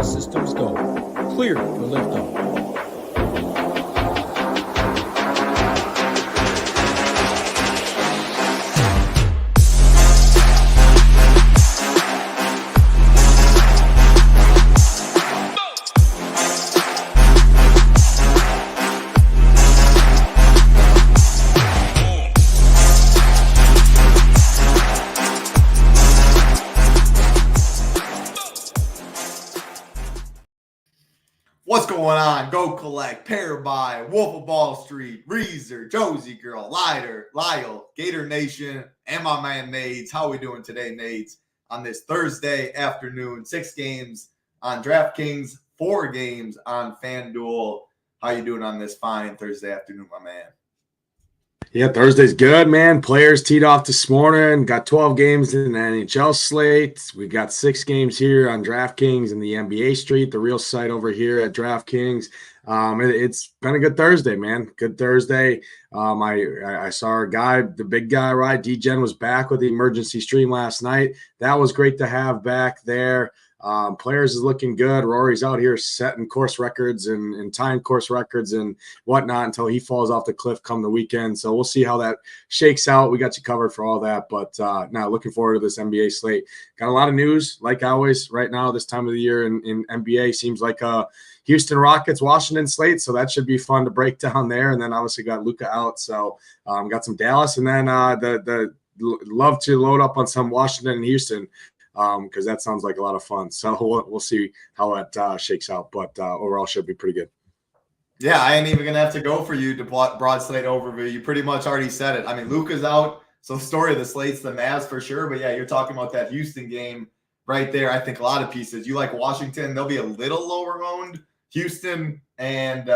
All systems go. Clear for liftoff. What's going on? Go Collect, Pair by, Wolf of Ball Street, Reezer, Josie Girl, Lyle, Gator Nation, and my man Nades. How are we doing today, Nades? On this Thursday afternoon, 6 games on DraftKings, 4 games on FanDuel. How you doing on this fine Thursday afternoon, my man? Yeah, Thursday's good, man. Players teed off this morning. Got 12 games in the NHL slate. We got 6 games here on DraftKings and the NBA Street, the real site over here at DraftKings. It's been a good Thursday, man. Good Thursday. I saw our guy, the big guy, right? D-Gen was back with the emergency stream last night. That was great to have back there. Players is looking good. Rory's out here setting course records and tying course records and whatnot until he falls off the cliff come the weekend. So we'll see how that shakes out. We got you covered for all that. But now looking forward to this NBA slate. Got a lot of news, like always, right now this time of the year in NBA. Seems like Houston Rockets, Washington slate. So that should be fun to break down there. And then obviously got Luka out. So got some Dallas. And then the love to load up on some Washington and Houston. Because that sounds like a lot of fun. So we'll see how that shakes out. But overall should be pretty good. Yeah, I ain't even going to have to go for you to broad slate overview. You pretty much already said it. I mean, Luka's out. So story of the slate's the Mavs for sure. But, yeah, you're talking about that Houston game right there. I think a lot of pieces. You like Washington. They'll be a little lower owned. Houston and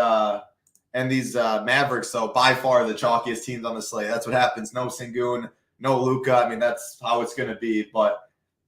these Mavericks. So by far the chalkiest teams on the slate. That's what happens. No Sengun, no Luka. I mean, that's how it's going to be. But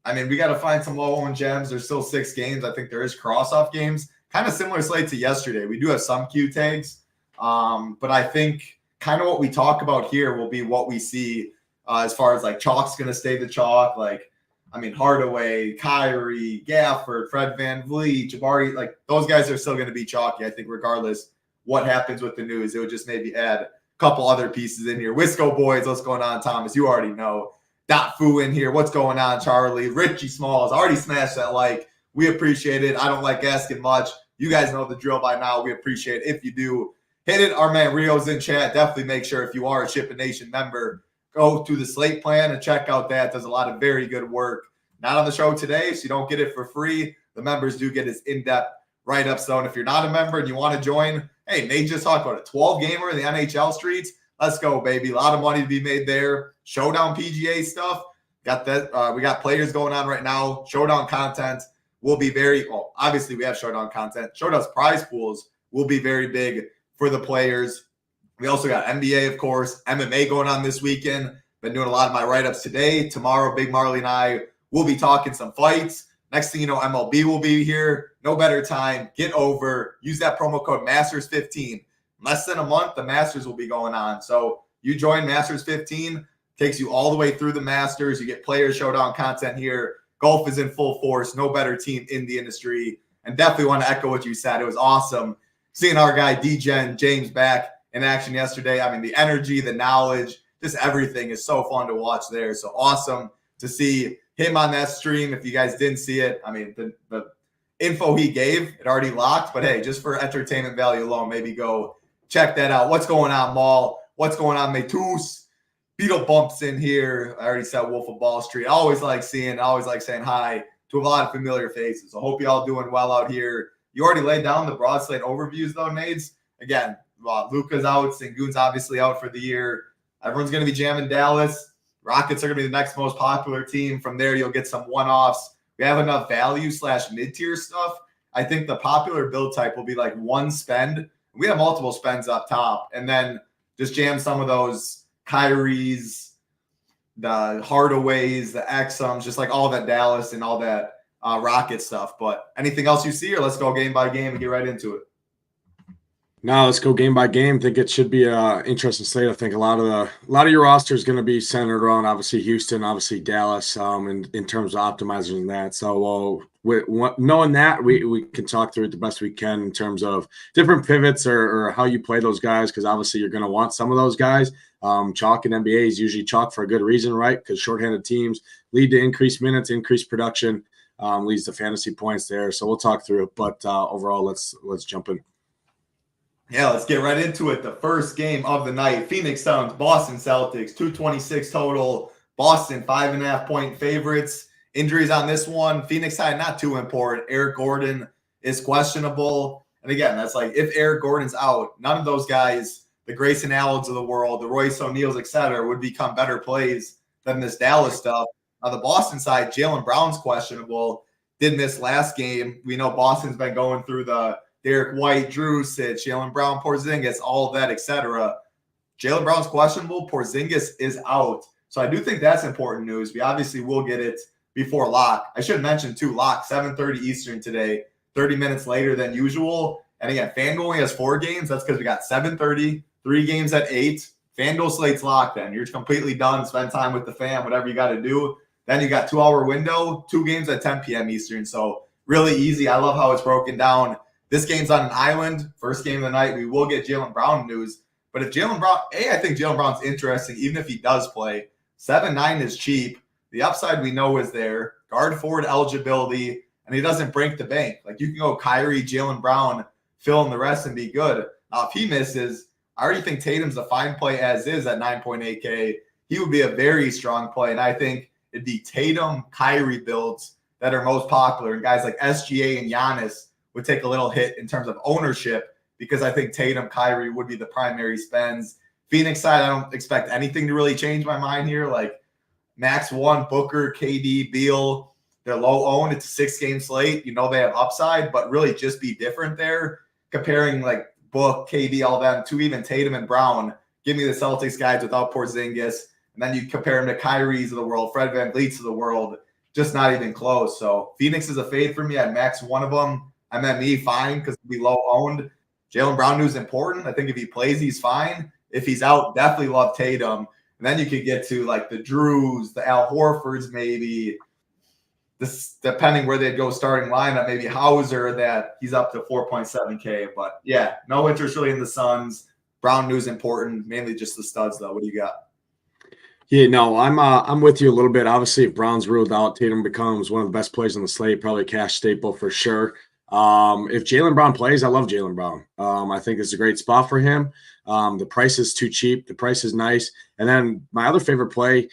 I mean, we got to find some low-owned gems. There's still 6 games. I think there is cross-off games. Kind of similar slate to yesterday. We do have some Q tags. But I think kind of what we talk about here will be what we see as far as, like, chalk's going to stay the chalk. Like, I mean, Hardaway, Kyrie, Gafford, Fred VanVleet, Jabari. Like, those guys are still going to be chalky, I think, regardless what happens with the news. It would just maybe add a couple other pieces in here. Wisco boys, what's going on, Thomas? You already know. Dot Fu in here. What's going on, Charlie? Richie Smalls already smashed that like. We appreciate it. I don't like asking much. You guys know the drill by now. We appreciate it. If you do, hit it. Our man Rio's in chat. Definitely make sure if you are a SHIPIT Nation member, go to the slate plan and check out that. Does a lot of very good work. Not on the show today, so you don't get it for free. The members do get his in-depth write-ups, though. And if you're not a member and you want to join, hey, Nate just talked about it. 12 gamer in the NHL streets. Let's go, baby. A lot of money to be made there. Showdown PGA stuff. Got that. We got players going on right now. Showdown content will be obviously we have Showdown content. Showdown's prize pools will be very big for the players. We also got NBA, of course, MMA going on this weekend. Been doing a lot of my write-ups today. Tomorrow, Big Marley and I will be talking some fights. Next thing you know, MLB will be here. No better time. Get over. Use that promo code Masters15. Less than a month, the Masters will be going on. So you join Masters 15, takes you all the way through the Masters. You get player showdown content here. Golf is in full force. No better team in the industry. And definitely want to echo what you said. It was awesome seeing our guy D-Gen James back in action yesterday. I mean, the energy, the knowledge, just everything is so fun to watch there. So awesome to see him on that stream. If you guys didn't see it, I mean, the info he gave, it already locked. But, hey, just for entertainment value alone, maybe go check that out. What's going on, Maul? What's going on, Metus? Beetle Bumps in here. I already said Wolf of Ball Street. I always like saying hi to a lot of familiar faces. I hope you all doing well out here. You already laid down the broad slate overviews, though, Nades. Again, Luka's out. Sengun's obviously out for the year. Everyone's going to be jamming Dallas. Rockets are going to be the next most popular team. From there, you'll get some one-offs. We have enough value/mid-tier stuff. I think the popular build type will be like one spend. We have multiple spends up top, and then just jam some of those Kyries, the Hardaways, the Exums, just like all that Dallas and all that Rocket stuff. But anything else you see, or let's go game by game and get right into it? Now let's go game by game. I think it should be a interesting slate. I think a lot of your roster is going to be centered around obviously Houston, obviously Dallas, in terms of optimizing that. So knowing that, we can talk through it the best we can in terms of different pivots or how you play those guys, because obviously you're going to want some of those guys. Chalk in NBA is usually chalk for a good reason, right? Because shorthanded teams lead to increased minutes, increased production, leads to fantasy points there. So we'll talk through it, but overall, let's jump in. Yeah, let's get right into it. The first game of the night, Phoenix Suns, Boston Celtics, 226 total. Boston, 5.5-point favorites. Injuries on this one. Phoenix side, not too important. Eric Gordon is questionable. And again, that's like if Eric Gordon's out, none of those guys, the Grayson Allens of the world, the Royce O'Neals, et cetera, would become better plays than this Dallas stuff. On the Boston side, Jaylen Brown's questionable. Did miss last game. We know Boston's been going through the Derek White, Drew Sitch, Jaylen Brown, Porzingis, all of that, etc. Jaylen Brown's questionable. Porzingis is out. So I do think that's important news. We obviously will get it before lock. I should mention, too, lock, 7:30 Eastern today, 30 minutes later than usual. And again, FanDuel only has 4 games. That's because we got 7:30, 3 games at 8. FanDuel slate's locked then. You're completely done. Spend time with the fam, whatever you got to do. Then you got 2-hour window, 2 games at 10 p.m. Eastern. So really easy. I love how it's broken down. This game's on an island. First game of the night. We will get Jaylen Brown news. But if Jaylen Brown, I think Jaylen Brown's interesting, even if he does play. 7-9 is cheap. The upside we know is there. Guard forward eligibility, and he doesn't break the bank. Like you can go Kyrie, Jaylen Brown, fill in the rest and be good. Now, if he misses, I already think Tatum's a fine play as is at 9.8K. He would be a very strong play. And I think it'd be Tatum, Kyrie builds that are most popular. And guys like SGA and Giannis would take a little hit in terms of ownership because I think Tatum, Kyrie would be the primary spends. Phoenix side, I don't expect anything to really change my mind here. Like max 1, Booker, KD, Beal, they're low owned. It's a 6-game slate. You know they have upside, but really just be different there. Comparing like Book, KD, all them to even Tatum and Brown. Give me the Celtics guys without Porzingis. And then you compare them to Kyrie's of the world, Fred VanVleet's of the world. Just not even close. So Phoenix is a fade for me. I'd max 1 of them. I meant me fine because it'd be low owned. Jaylen Brown news important. I think if he plays, he's fine. If he's out, definitely love Tatum. And then you could get to like the Drews, the Al Horfords, maybe. This depending where they'd go starting lineup, maybe Hauser that he's up to 4.7K. But yeah, no interest really in the Suns. Brown news important, mainly just the studs though. What do you got? Yeah, no, I'm with you a little bit. Obviously, if Brown's ruled out, Tatum becomes one of the best players on the slate, probably a cash staple for sure. If Jaylen Brown plays, I love Jaylen Brown. I think it's a great spot for him. The price is too cheap. The price is nice. And then my other favorite play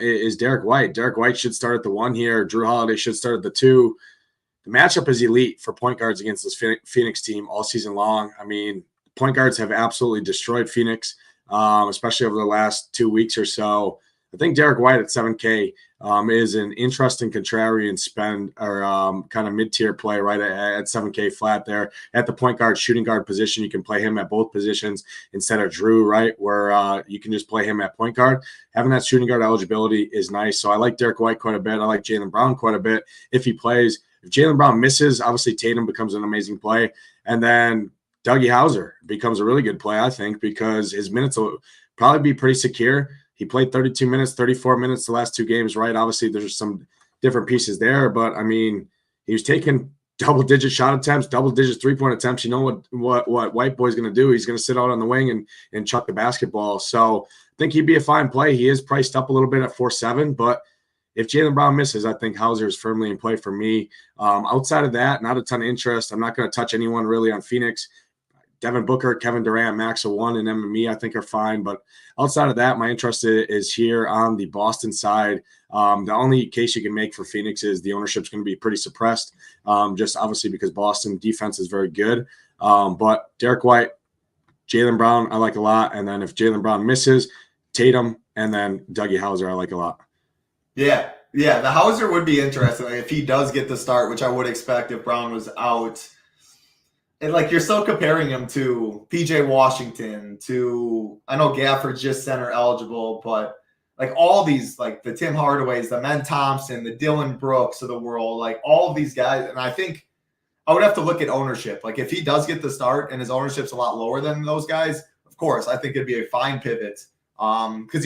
is Derek White. Derek White should start at the 1 here. Drew Holiday should start at the 2. The matchup is elite for point guards against this Phoenix team all season long. I mean, point guards have absolutely destroyed Phoenix, especially over the last 2 weeks or so. I think Derek White at 7K is an interesting contrarian spend or kind of mid-tier play right at 7K flat there at the point guard, shooting guard position. You can play him at both positions instead of Drew, right, where you can just play him at point guard. Having that shooting guard eligibility is nice. So I like Derek White quite a bit. I like Jaylen Brown quite a bit if he plays. If Jaylen Brown misses, obviously Tatum becomes an amazing play. And then Dougie Hauser becomes a really good play, I think, because his minutes will probably be pretty secure. He played 32 minutes, 34 minutes the last 2 games, right? Obviously, there's some different pieces there, but, I mean, he was taking double-digit shot attempts, double-digit three-point attempts. You know what White Boy's going to do. He's going to sit out on the wing and chuck the basketball. So I think he'd be a fine play. He is priced up a little bit at 4.7, but if Jaylen Brown misses, I think Hauser is firmly in play for me. Outside of that, not a ton of interest. I'm not going to touch anyone really on Phoenix. Devin Booker, Kevin Durant, max of 1, and MME I think are fine. But outside of that, my interest is here on the Boston side. The only case you can make for Phoenix is the ownership's going to be pretty suppressed, just obviously because Boston defense is very good. But Derek White, Jaylen Brown, I like a lot. And then if Jaylen Brown misses, Tatum, and then Dougie Hauser, I like a lot. Yeah, the Hauser would be interesting if he does get the start, which I would expect if Brown was out. And like you're still comparing him to PJ Washington, to I know Gafford's just center eligible, but like all these, like the Tim Hardaways, the Men Thompson, the Dylan Brooks of the world, like all of these guys. And I think I would have to look at ownership. Like if he does get the start and his ownership's a lot lower than those guys, of course, I think it'd be a fine pivot. Because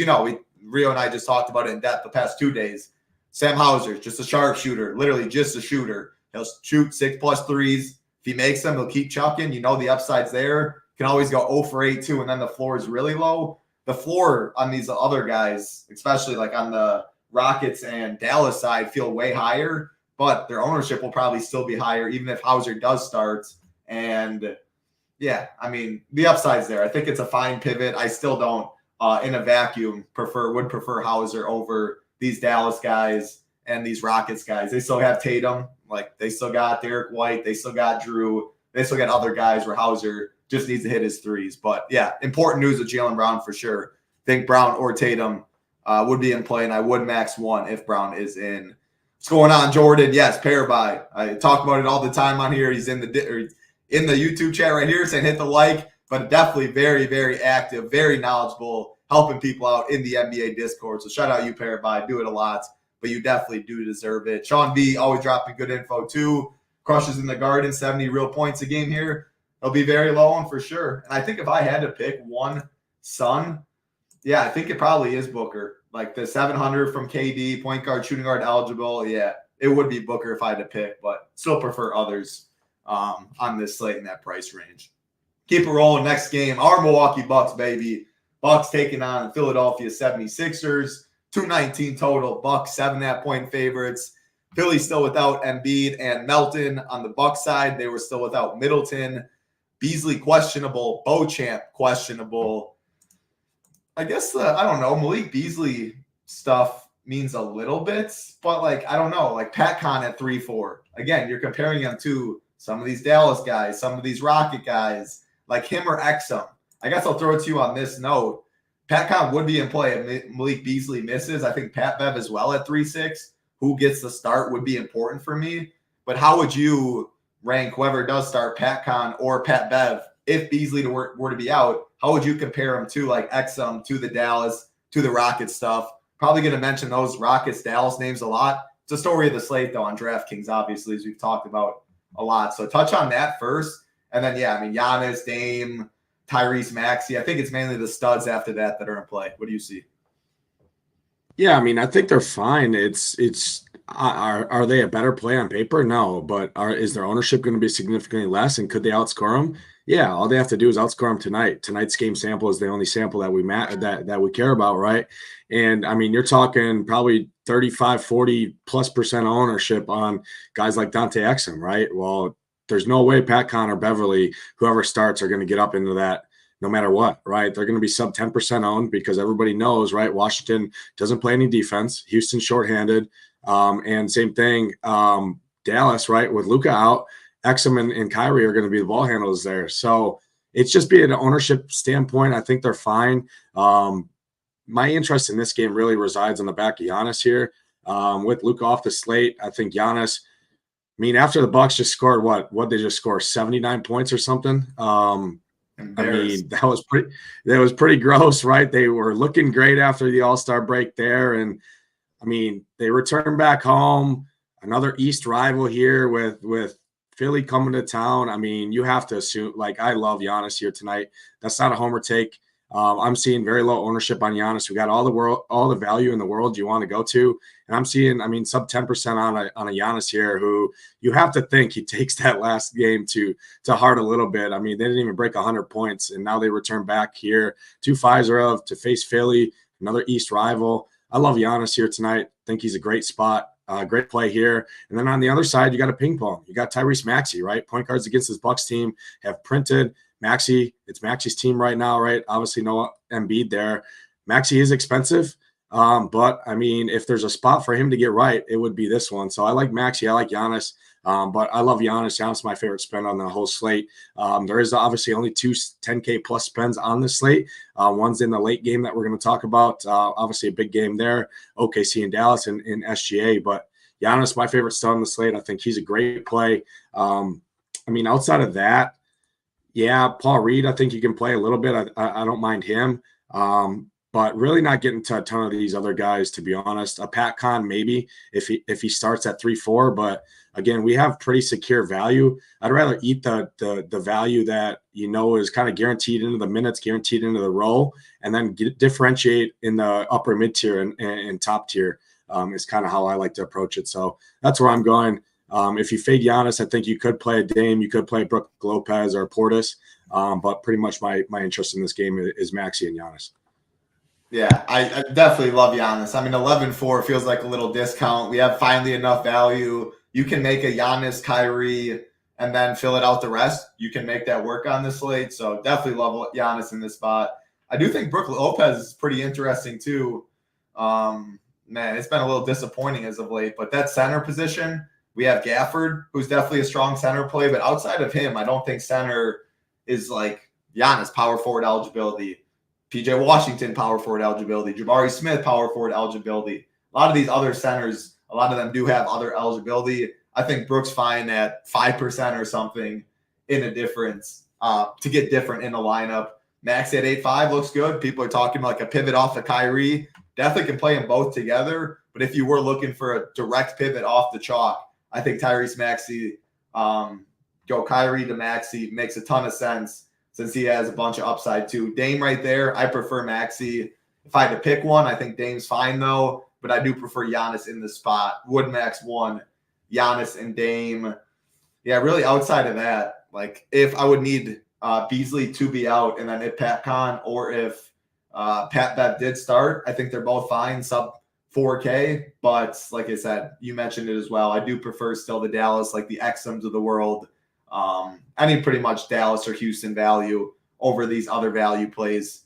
Rio and I just talked about it in depth the past 2 days. Sam Hauser's just a sharpshooter, literally just a shooter. He'll shoot 6+ threes. If he makes them, he'll keep chucking. The upside's there. Can always go 0 for 8 too, and then the floor is really low. The floor on these other guys, especially like on the Rockets and Dallas side, feel way higher, but their ownership will probably still be higher, even if Hauser does start. And yeah, I mean, the upside's there. I think it's a fine pivot. I still don't, in a vacuum, would prefer Hauser over these Dallas guys and these Rockets guys. They still have Tatum. Like, they still got Derek White. They still got Drew. They still got other guys where Hauser just needs to hit his threes. But, yeah, important news with Jaylen Brown for sure. I think Brown or Tatum would be in play, and I would max one if Brown is in. What's going on, Jordan? Yes, pair buy. I talk about it all the time on here. He's in the YouTube chat right here saying hit the like, but definitely very, very active, very knowledgeable, helping people out in the NBA Discord. So shout out you, pair buy. Do it a lot, but you definitely do deserve it. Sean V always dropping good info too. Crushes in the Garden, 70 real points a game here. They'll be very low on for sure. And I think if I had to pick one Sun, yeah, I think it probably is Booker. Like the 700 from KD, point guard, shooting guard eligible. Yeah, it would be Booker if I had to pick, but still prefer others on this slate in that price range. Keep it rolling. Next game, our Milwaukee Bucks, baby. Bucks taking on the Philadelphia 76ers. 219 total. Bucks 7.5-point favorites. Philly still without Embiid and Melton. On the Bucks side, they were still without Middleton. Beasley questionable. Beauchamp questionable. I guess I don't know, Malik Beasley stuff means a little bit, but I don't know, Pat Con at 3-4. Again, you're comparing him to some of these Dallas guys, some of these Rocket guys, like him or Exum. I guess I'll throw it to you on this note. Pat Con would be in play if Malik Beasley misses. I think Pat Bev as well at 3-6. Who gets the start would be important for me. But how would you rank whoever does start, Pat Con or Pat Bev, if Beasley were to be out? How would you compare him to Exum, to the Dallas, to the Rockets stuff? Probably going to mention those Rockets, Dallas names a lot. It's a story of the slate, though, on DraftKings, obviously, as we've talked about a lot. So touch on that first. And then, yeah, I mean, Giannis, Dame, Tyrese Maxey. I think it's mainly the studs after that are in play. What do you see? Yeah, I mean, I think they're fine. Are they a better play on paper? No, but is their ownership going to be significantly less? And could they outscore them? Yeah, all they have to do is outscore them tonight. Tonight's game sample is the only sample that we care about, right? And I mean, you're talking probably 35, 40+% ownership on guys like Dante Exum, right? Well, there's no way Pat Con or Beverly, whoever starts, are going to get up into that no matter what, right? They're going to be sub 10% owned because everybody knows, right? Washington doesn't play any defense. Houston's shorthanded. And same thing, Dallas, right? With Luka out, Exum and Kyrie are going to be the ball handlers there. So it's just being an ownership standpoint. I think they're fine. My interest in this game really resides on the back of Giannis here. With Luka off the slate, I think Giannis, I mean, after the Bucks just scored what they just score 79 points or something. I mean, that was pretty gross, right? They were looking great after the All-Star break there. And I mean, they return back home, another East rival here with Philly coming to town. I mean, you have to assume, I love Giannis here tonight. That's not a homer take. I'm seeing very low ownership on Giannis. We got all the value in the world you want to go to. And I'm seeing, I mean, sub 10% on a Giannis here, who you have to think he takes that last game to heart a little bit. I mean, they didn't even break 100 points, and now they return back here to Fiserv to face Philly, another East rival. I love Giannis here tonight. think he's a great spot. Great play here. And then on the other side, you got a ping pong. You got Tyrese Maxey, right? Point guards against this Bucks team have printed. Maxey, it's Maxey's team right now, right? Obviously, no Embiid there. Maxey is expensive, but I mean, if there's a spot for him to get right, it would be this one. So I like Maxey. I like Giannis, but I love Giannis. Giannis is my favorite spend on the whole slate. There is obviously only two 10K plus spends on this slate. One's in the late game that we're going to talk about. Obviously, a big game there. OKC and Dallas in SGA, but Giannis, my favorite stud on the slate. I think he's a great play. I mean, outside of that, yeah, Paul Reed, I think you can play a little bit. I don't mind him. but really not getting to a ton of these other guys, to be honest. A Pat Con, maybe if he starts at 3-4, but again, we have pretty secure value. I'd rather eat the value that is kind of guaranteed into the minutes, guaranteed into the role, and then differentiate in the upper mid tier and top tier. Is kind of how I like to approach it. So that's where I'm going. If you fade Giannis, I think you could play a Dame, you could play Brook Lopez or Portis, but pretty much my interest in this game is Maxey and Giannis. Yeah, I definitely love Giannis. I mean, 11-4 feels like a little discount. We have finally enough value. You can make a Giannis, Kyrie, and then fill it out the rest. You can make that work on this slate. So definitely love Giannis in this spot. I do think Brook Lopez is pretty interesting too. Man, it's been a little disappointing as of late, but that center position, we have Gafford, who's definitely a strong center play, but outside of him, I don't think center is like Giannis, power forward eligibility, PJ Washington, power forward eligibility, Jabari Smith, power forward eligibility. A lot of these other centers, a lot of them do have other eligibility. I think Brook's fine at 5% or something in a difference to get different in a lineup. Max at 8.5 looks good. People are talking about like a pivot off of Kyrie. Definitely can play them both together. But if you were looking for a direct pivot off the chalk, I think Tyrese Maxey, go Kyrie to Maxey makes a ton of sense since he has a bunch of upside too. Dame right there. I prefer Maxey. If I had to pick one, I think Dame's fine though, but I do prefer Giannis in the spot. Would max one, Giannis and Dame. Yeah, really outside of that, like if I would need Beasley to be out and then if Pat Con or if Pat Bev did start, I think they're both fine, sub 4K. But like I said, you mentioned it as well. I do prefer still the Dallas, like the Exums of the world. Any pretty much Dallas or Houston value over these other value plays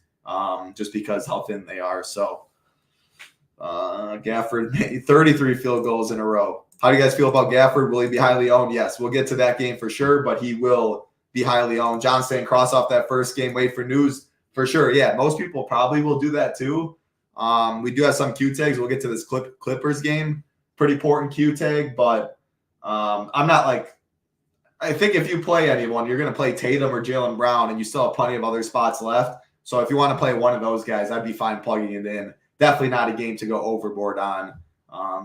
just because how thin they are. So Gafford made 33 field goals in a row. How do you guys feel about Gafford? Will he be highly owned? Yes, we'll get to that game for sure, but he will be highly owned. John saying cross off that first game, wait for news. For sure, yeah. Most people probably will do that too. We do have some Q tags. We'll get to this Clippers game. Pretty important Q tag, but I'm not like – I think if you play anyone, you're going to play Tatum or Jaylen Brown, and you still have plenty of other spots left. So if you want to play one of those guys, I'd be fine plugging it in. Definitely not a game to go overboard on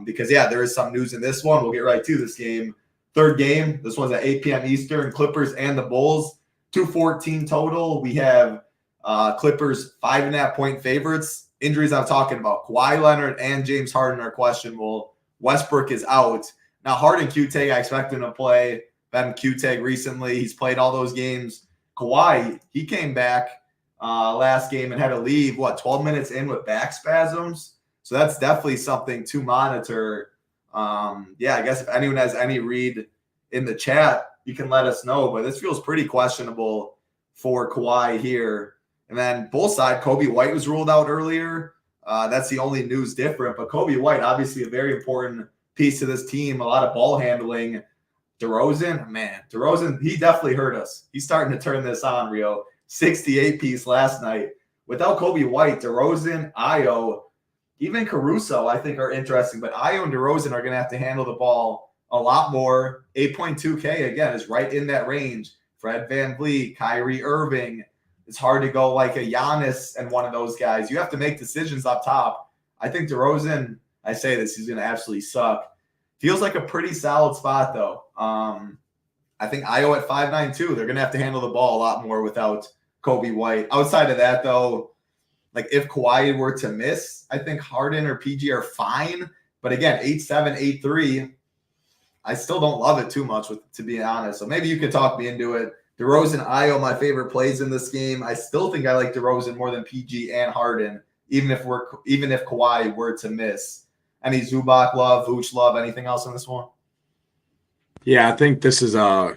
because, yeah, there is some news in this one. We'll get right to this game. Third game. This one's at 8 p.m. Eastern. Clippers and the Bulls. 214 total. We have Clippers 5.5-point favorites. Injuries I'm talking about. Kawhi Leonard and James Harden are questionable. Westbrook is out. Now, Harden Q-Tag, I expect him to play. Been Q-Tag recently. He's played all those games. Kawhi, he came back last game and had to leave, 12 minutes in with back spasms? So that's definitely something to monitor. Yeah, I guess if anyone has any read in the chat, you can let us know. But this feels pretty questionable for Kawhi here. And then both side, Kobe White was ruled out earlier. That's the only news different. But Kobe White, obviously a very important piece to this team. A lot of ball handling. DeRozan, he definitely hurt us. He's starting to turn this on, Rio. 68 piece last night. Without Kobe White, DeRozan, Ayo, even Caruso, I think are interesting. But Ayo and DeRozan are going to have to handle the ball a lot more. 8.2K, again, is right in that range. Fred VanVleet, Kyrie Irving. It's hard to go like a Giannis and one of those guys. You have to make decisions up top. I think DeRozan, I say this, he's going to absolutely suck. Feels like a pretty solid spot, though. I think Ayo at 5'9", too. They're going to have to handle the ball a lot more without Kobe White. Outside of that, though, like if Kawhi were to miss, I think Harden or PG are fine. But again, 8'7", 8'3", I still don't love it too much, to be honest. So maybe you could talk me into it. DeRozan, Ayo, my favorite plays in this game. I still think I like DeRozan more than PG and Harden, even if Kawhi were to miss. Any Zubac love, Vooch love, anything else in this one? Yeah, I think this is a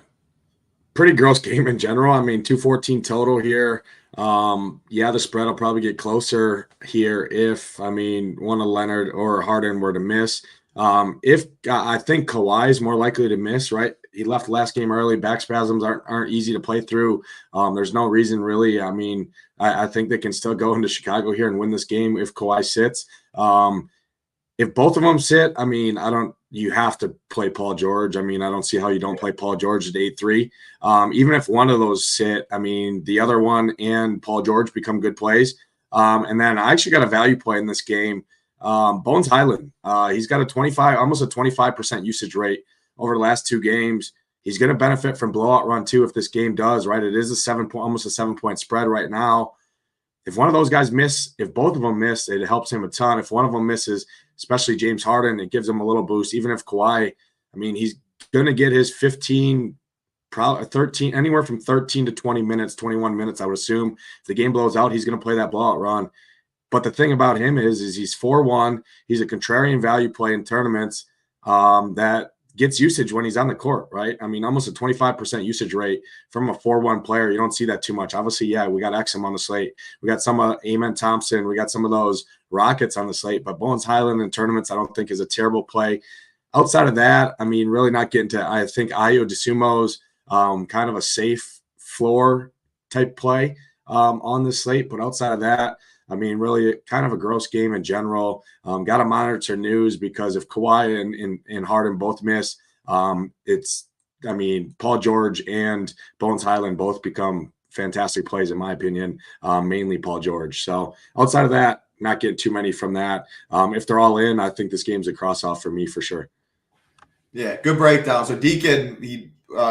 pretty gross game in general. I mean, 214 total here. Yeah, the spread will probably get closer here if, one of Leonard or Harden were to miss. If I think Kawhi is more likely to miss, right? He left last game early. Back spasms aren't easy to play through. There's no reason really. I think they can still go into Chicago here and win this game if Kawhi sits. If both of them sit, you have to play Paul George. I don't see how you don't play Paul George at 8-3. Even if one of those sit, the other one and Paul George become good plays. And then I actually got a value play in this game. Bones Highland. He's got almost a 25% usage rate over the last 2 games. He's going to benefit from blowout run too if this game does, right? It is almost a 7-point spread right now. If one of those guys miss, if both of them miss, it helps him a ton. If one of them misses, especially James Harden, it gives him a little boost. Even if Kawhi, I mean, he's going to get his 13, anywhere from 13 to 20 minutes, 21 minutes, I would assume. If the game blows out, he's going to play that blowout run. But the thing about him is he's 4-1. He's a contrarian value play in tournaments that gets usage when he's on the court, right? I mean, almost a 25% usage rate from a 4-1 player. You don't see that too much. Obviously, yeah, we got Exum on the slate. We got some Amen Thompson. We got some of those Rockets on the slate. But Bones Highland in tournaments, I don't think is a terrible play. Outside of that, I mean, really not getting to, I think Ayo DeSumo's kind of a safe floor type play on the slate. But outside of that, I mean, really kind of a gross game in general. Got to monitor news because if Kawhi and Harden both miss, Paul George and Bones Highland both become fantastic plays in my opinion, mainly Paul George. So outside of that, not getting too many from that. If they're all in, I think this game's a cross-off for me for sure. Yeah, good breakdown. So Deacon,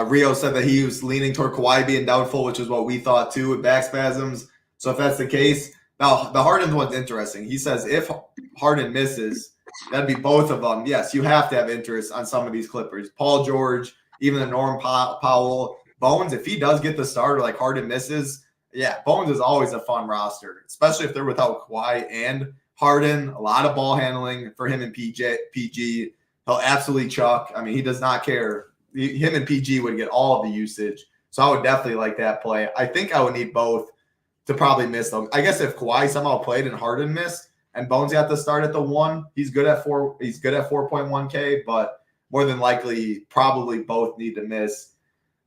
Rio said that he was leaning toward Kawhi being doubtful, which is what we thought too with back spasms. So if that's the case, now the Harden one's interesting. He says if Harden misses, that'd be both of them. Yes, you have to have interest on some of these Clippers. Paul George, even the Norm Powell, Bones. If he does get the starter like Harden misses, yeah, Bones is always a fun roster, especially if they're without Kawhi and Harden. A lot of ball handling for him and PG. He'll absolutely chuck. I mean, he does not care. Him and PG would get all of the usage. So I would definitely like that play. I think I would need both to probably miss them. I guess if Kawhi somehow played and Harden missed and Bones got to start at the 1, he's good at 4.1K, but more than likely probably both need to miss.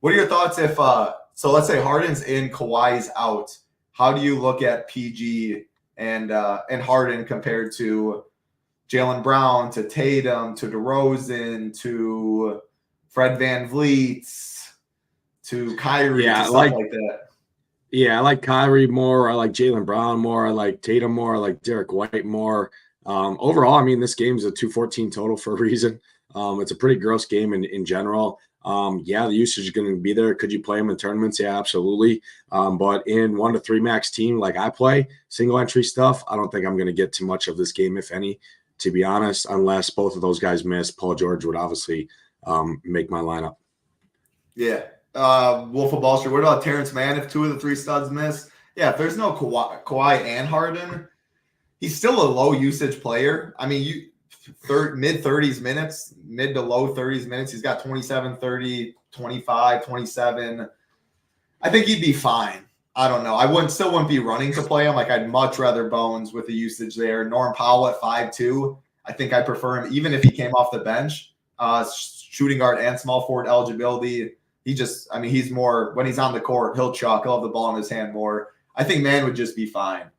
What are your thoughts if so let's say Harden's in, Kawhi's out. How do you look at PG and Harden compared to Jaylen Brown, to Tatum, to DeRozan, to Fred VanVleet, to Kyrie, to stuff like that? Yeah, I like Kyrie more. I like Jaylen Brown more. I like Tatum more. I like Derek White more. Overall, I mean, this game's a 214 total for a reason. It's a pretty gross game in general. Yeah, the usage is going to be there. Could you play them in tournaments? Yeah, absolutely. But in 1 to 3 max team like I play, single entry stuff, I don't think I'm going to get too much of this game, if any, to be honest, unless both of those guys miss. Paul George would obviously make my lineup. Yeah. Wolf of Wall Street. What about Terrence Mann if 2 of the 3 studs miss? Yeah, if there's no Kawhi and Harden, he's still a low usage player. I mean, mid-30s minutes, mid to low 30s minutes. He's got 27, 30, 25, 27. I think he'd be fine. I don't know. I still wouldn't be running to play him. Like, I'd much rather Bones with the usage there. Norm Powell at 5'2". I think I prefer him even if he came off the bench. Shooting guard and small forward eligibility. He's more, when he's on the court, he'll chuck. He'll have the ball in his hand more. I think Mann would just be fine.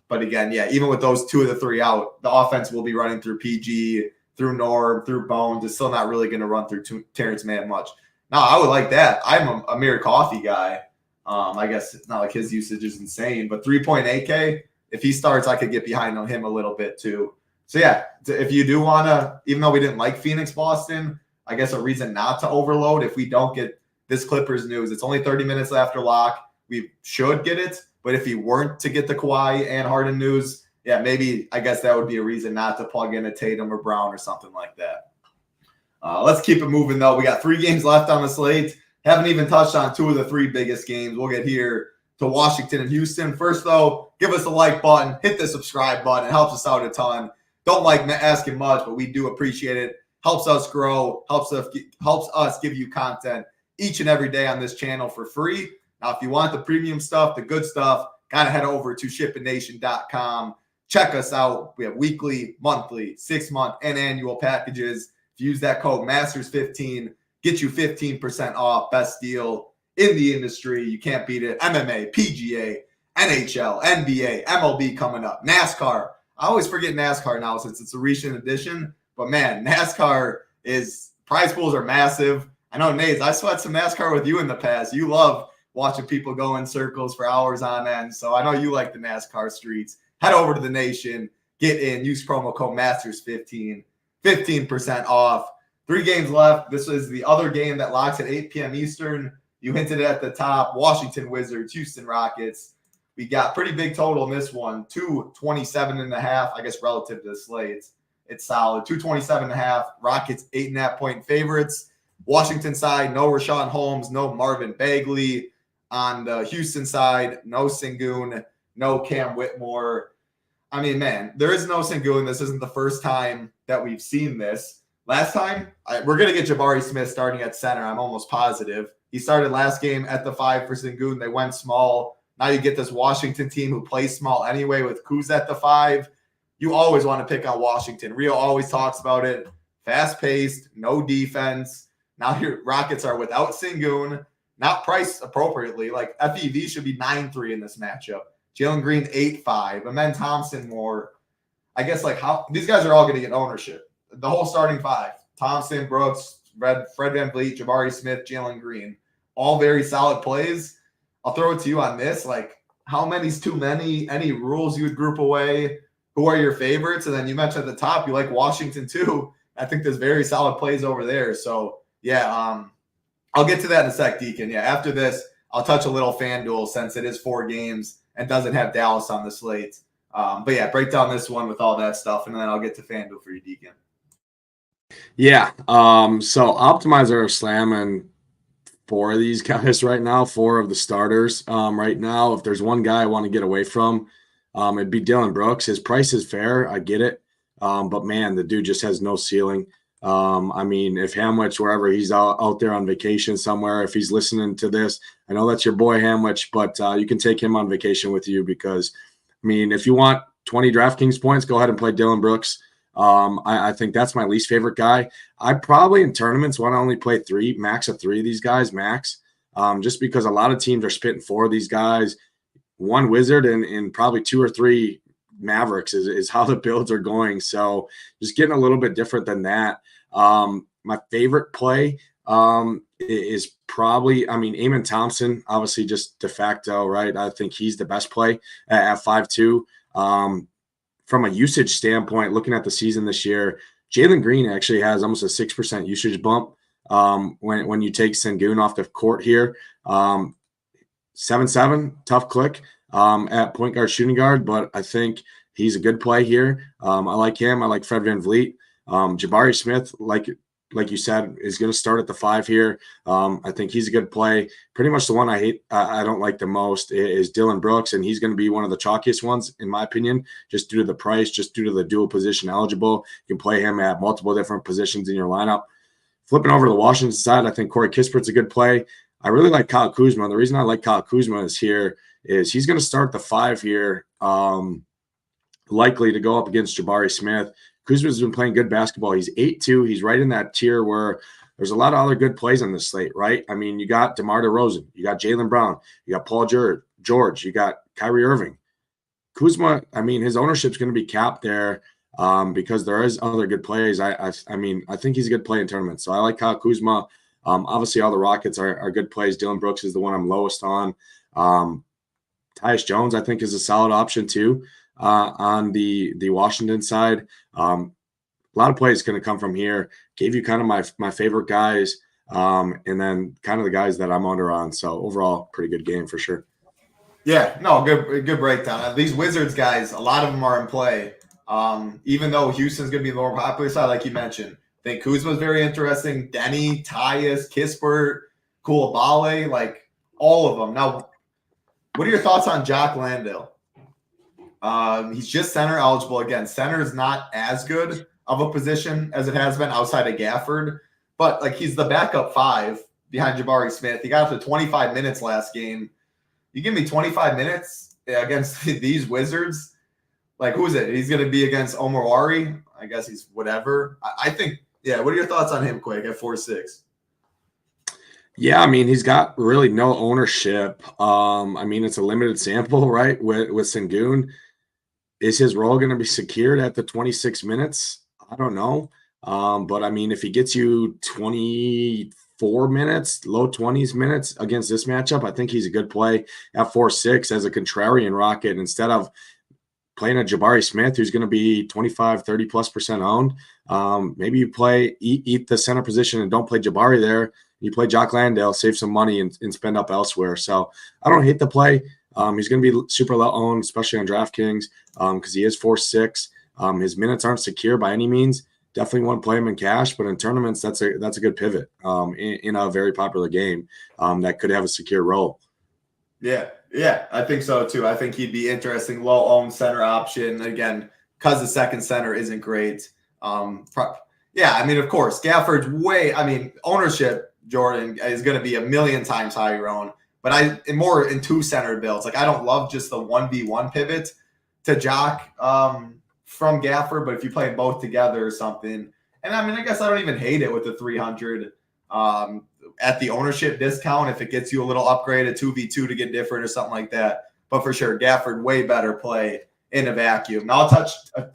But again, yeah, even with those 2 of the 3 out, the offense will be running through PG, through Norm, through Bones. It's still not really going to run through Terrence Mann much. Now, I would like that. I'm a Amir Coffey guy. I guess it's not like his usage is insane, but 3.8K, if he starts, I could get behind on him a little bit too. So yeah, if you do want to, even though we didn't like Phoenix, Boston, I guess a reason not to overload if we don't get this Clippers news. It's only 30 minutes after lock. We should get it. But if you weren't to get the Kawhi and Harden news, yeah, maybe I guess that would be a reason not to plug in a Tatum or Brown or something like that. Let's keep it moving, though. We got 3 games left on the slate. Haven't even touched on 2 of the 3 biggest games. We'll get here to Washington and Houston. First, though, give us a like button. Hit the subscribe button. It helps us out a ton. Don't like asking much, but we do appreciate it. Helps us grow, helps us give you content each and every day on this channel for free. Now, if you want the premium stuff, the good stuff, got to head over to SHIPITNation.com. Check us out. We have weekly, monthly, 6-month, and annual packages. If you use that code MASTERS15, get you 15% off. Best deal in the industry. You can't beat it. MMA, PGA, NHL, NBA, MLB coming up. NASCAR. I always forget NASCAR now since it's a recent addition. But, man, NASCAR prize pools are massive. I know, Nate, I sweat some NASCAR with you in the past. You love watching people go in circles for hours on end. So I know you like the NASCAR streets. Head over to the Nation, get in, use promo code Masters15, 15% off. 3 games left. This is the other game that locks at 8 p.m. Eastern. You hinted it at the top. Washington Wizards, Houston Rockets. We got pretty big total in this one, 227.5. I guess relative to the slate, it's solid. 227.5. Rockets 8.5-point favorites. Washington side, no Rashawn Holmes, no Marvin Bagley. On the Houston side, no Sengun, no Cam Whitmore. I mean, man, there is no Sengun. This isn't the first time that we've seen this. Last time, we're going to get Jabari Smith starting at center. I'm almost positive. He started last game at the 5 for Sengun. They went small. Now you get this Washington team who plays small anyway with Kuz at the 5. You always want to pick on Washington. Rio always talks about it. Fast-paced, no defense. Now your Rockets are without Sengun, not priced appropriately. Like FEV should be 9-3 in this matchup. Jalen Green 8-5. Amen Thompson more. I guess like how these guys are all going to get ownership. The whole starting 5. Thompson, Brooks, Fred VanVleet, Jabari Smith, Jalen Green. All very solid plays. I'll throw it to you on this. Like, how many's too many? Any rules you would group away? Who are your favorites? And then you mentioned at the top, you like Washington too. I think there's very solid plays over there. So, yeah, I'll get to that in a sec, Deacon. Yeah, after this, I'll touch a little FanDuel since it is 4 games and doesn't have Dallas on the slate. But, yeah, break down this one with all that stuff, and then I'll get to FanDuel for you, Deacon. Yeah. So Optimizer are slamming 4 of these guys right now, 4 of the starters right now. If there's one guy I want to get away from, it'd be Dylan Brooks. His price is fair. I get it. But, man, the dude just has no ceiling. I mean, if Hamwich, wherever he's out there on vacation somewhere, if he's listening to this, I know that's your boy Hamwich, but you can take him on vacation with you because, I mean, if you want 20 DraftKings points, go ahead and play Dylan Brooks. I think that's my least favorite guy. I probably in tournaments want to only play 3, max of 3 of these guys, max, just because a lot of teams are spitting 4 of these guys. 1 Wizard and probably 2 or 3 Mavericks is how the builds are going. So just getting a little bit different than that. My favorite play is probably, I mean, Amen Thompson, obviously just de facto, right? I think he's the best play at 5'2". From a usage standpoint, looking at the season this year, Jalen Green actually has almost a 6% usage bump when you take Sengun off the court here. 7-7, tough click at point guard, shooting guard, but I think he's a good play here. I like him. I like Fred VanVleet. Jabari Smith, like you said, is going to start at the 5 here. I think he's a good play. Pretty much the one I don't like the most is Dylan Brooks, and he's going to be one of the chalkiest ones, in my opinion, just due to the price, just due to the dual position eligible. You can play him at multiple different positions in your lineup. Flipping over to the Washington side, I think Corey Kispert's a good play. I really like Kyle Kuzma. The reason I like Kyle Kuzma is he's going to start the 5 here, likely to go up against Jabari Smith. Kuzma's been playing good basketball. He's 8-2. He's right in that tier where there's a lot of other good plays on this slate, right? I mean, you got DeMar DeRozan. You got Jaylen Brown. You got Paul George. You got Kyrie Irving. Kuzma, I mean, his ownership's going to be capped there because there is other good plays. I mean, I think he's a good play in tournaments. So I like Kyle Kuzma. Obviously, all the Rockets are good plays. Dylan Brooks is the one I'm lowest on. Tyus Jones, I think, is a solid option too. On the Washington side, a lot of plays going to come from here. Gave you kind of my favorite guys, and then kind of the guys that I'm under on. So overall, pretty good game for sure. Yeah, no, good breakdown. These Wizards guys, a lot of them are in play. Even though Houston's going to be the more popular side, like you mentioned, I think Kuzma's very interesting. Denny, Tyus, Kispert, Koulibaly, like all of them. Now, what are your thoughts on Jock Landale? He's just center eligible. Again, center is not as good of a position as it has been outside of Gafford, but like he's the backup 5 behind Jabari Smith. He got up to 25 minutes last game. You give me 25 minutes against these Wizards, like who is it? He's going to be against Omowari. I guess he's whatever. I think, yeah. What are your thoughts on him, Quake, at 4-6? Yeah, I mean, he's got really no ownership. I mean, it's a limited sample, right, with Sengun. Is his role going to be secured at the 26 minutes? I don't know. But, I mean, if he gets you 20, 24 minutes, low 20s minutes against this matchup, I think he's a good play at 4-6 as a contrarian rocket instead of playing a Jabari Smith who's going to be 25, 30+% owned. Maybe you eat the center position and don't play Jabari there. You play Jock Landale, save some money and spend up elsewhere. So I don't hate the play. He's going to be super low owned, especially on DraftKings because he is 4-6. His minutes aren't secure by any means. Definitely want to play him in cash, but in tournaments, that's a good pivot in a very popular game that could have a secure role. Yeah, I think so too. I think he'd be interesting, low-owned center option. Again, because the second center isn't great. Yeah, I mean, of course, Gafford's ownership, Jordan, is going to be a million times higher owned. But I am more in two-center builds. Like, I don't love just the 1v1 pivot to Jock from Gafford, but if you play both together or something. And, I mean, I guess I don't even hate it with the 300 at the ownership discount if it gets you a little upgrade, a 2v2 to get different or something like that. But for sure, Gafford, way better play in a vacuum. Now, I'll touch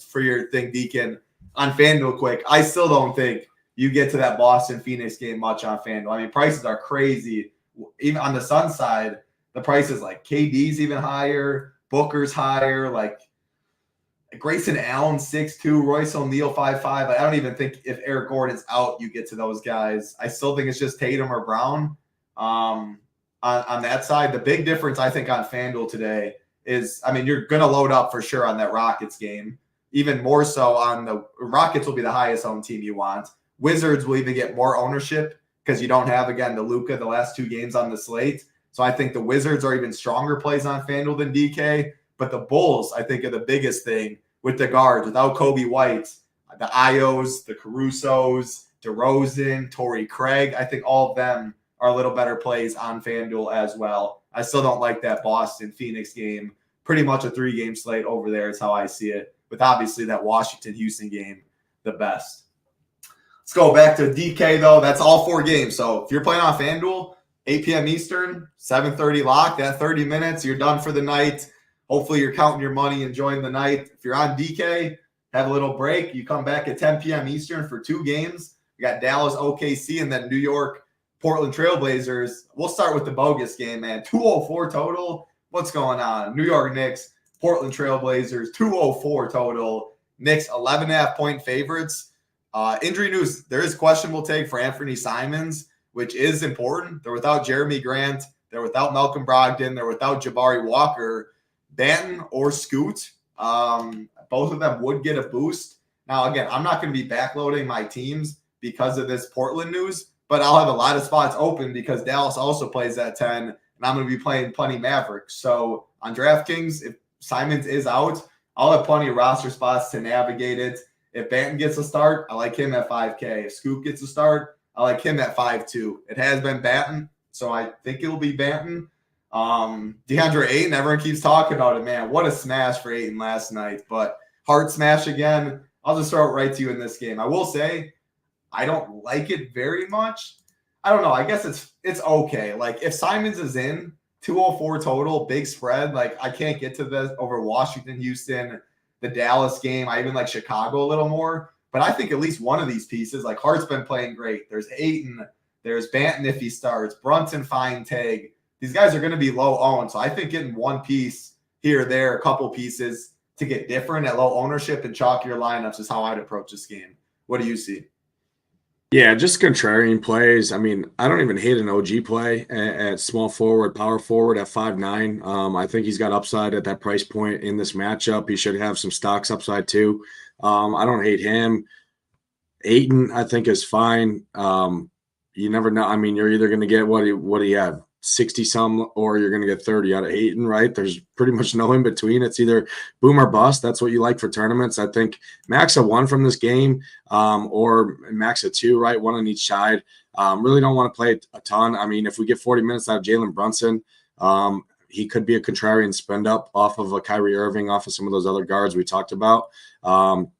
for your thing, Deacon, on FanDuel quick. I still don't think you get to that Boston-Phoenix game much on FanDuel. I mean, prices are crazy. Even on the Sun side, the prices like KD's even higher, Booker's higher, like Grayson Allen 6'2", Royce O'Neal 5'5". I don't even think if Eric Gordon's out, you get to those guys. I still think it's just Tatum or Brown on that side. The big difference, I think, on FanDuel today is, I mean, you're going to load up for sure on that Rockets game. Even more so on the Rockets will be the highest owned team you want. Wizards will even get more ownership because you don't have, again, the Luka the last two games on the slate. So I think the Wizards are even stronger plays on FanDuel than DK. But the Bulls, I think, are the biggest thing with the guards. Without Kobe White, the Ios, the Carusos, DeRozan, Torrey Craig, I think all of them are a little better plays on FanDuel as well. I still don't like that Boston-Phoenix game. Pretty much a 3-game slate over there is how I see it, with obviously that Washington-Houston game the best. Let's go back to DK, though. That's all 4 games. So if you're playing on FanDuel, 8 p.m. Eastern, 7:30 lock, that 30 minutes, you're done for the night. Hopefully you're counting your money, enjoying the night. If you're on DK, have a little break. You come back at 10 p.m. Eastern for 2 games. You got Dallas, OKC, and then New York, Portland Trailblazers. We'll start with the bogus game, man. 204 total. What's going on? New York Knicks, Portland Trailblazers, 204 total. Knicks, 11.5-point favorites. Injury news, there is questionable take for Anthony Simons, which is important. They're without Jeremy Grant. They're without Malcolm Brogdon. They're without Jabari Walker. Banton or Scoot, both of them would get a boost. Now, again, I'm not going to be backloading my teams because of this Portland news, but I'll have a lot of spots open because Dallas also plays at 10, and I'm going to be playing plenty Mavericks. So on DraftKings, if Simons is out, I'll have plenty of roster spots to navigate it. If Banton gets a start, I like him at 5K. If Scoot gets a start, I like him at 5.2. It has been Banton, so I think it'll be Banton. DeAndre Ayton, everyone keeps talking about it, man. What a smash for Ayton last night. But hard smash again. I'll just throw it right to you in this game. I will say I don't like it very much. I don't know. I guess it's okay. Like if Simons is in, 204 total, big spread. Like I can't get to this over Washington, Houston, the Dallas game. I even like Chicago a little more. But I think at least one of these pieces, like Hart's been playing great. There's Ayton. There's Banton if he starts. Brunson, fine tag. These guys are going to be low owned. So I think getting one piece here, there, a couple pieces to get different at low ownership and chalk your lineups is how I'd approach this game. What do you see? Yeah, just contrarian plays. I mean, I don't even hate an OG play at small forward, power forward at 5'9". I think he's got upside at that price point in this matchup. He should have some stocks upside too. I don't hate him. Ayton, I think, is fine. You never know. I mean, you're either going to get what do you have? 60 some, or you're going to get 30 out of Ayton, right? There's pretty much no in between. It's either boom or bust. That's what you like for tournaments. I think max a 1 from this game, or max a 2, right? 1 on each side. Really don't want to play a ton. I mean, if we get 40 minutes out of Jalen Brunson, he could be a contrarian spend up off of a Kyrie Irving, off of some of those other guards we talked about.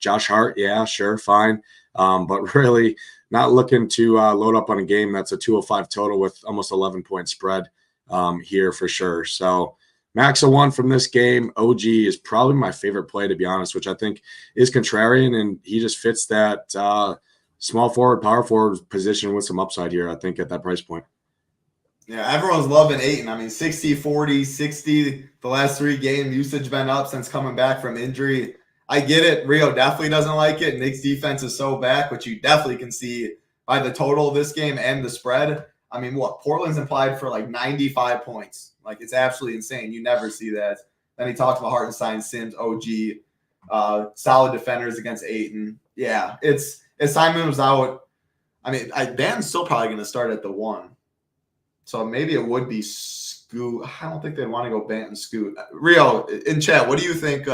Josh Hart, yeah, sure, fine. But really not looking to load up on a game that's a 205 total with almost 11-point spread here for sure. So max a 1 from this game. OG is probably my favorite play, to be honest, which I think is contrarian, and he just fits that small forward, power forward position with some upside here, I think, at that price point. Yeah, everyone's loving Ayton. I mean, 60, 40, 60, the last 3 game usage been up since coming back from injury. I get it. Rio definitely doesn't like it. Knicks defense is so back, which you definitely can see by the total of this game and the spread. I mean, Portland's implied for like 95 points. Like, it's absolutely insane. You never see that. Then he talks about Hartenstein, Sims, OG, solid defenders against Ayton. Yeah, if Simon was out, I mean, Banton's still probably going to start at the 1. So maybe it would be Scoot. I don't think they'd want to go Banton Scoot. Rio, in chat, what do you think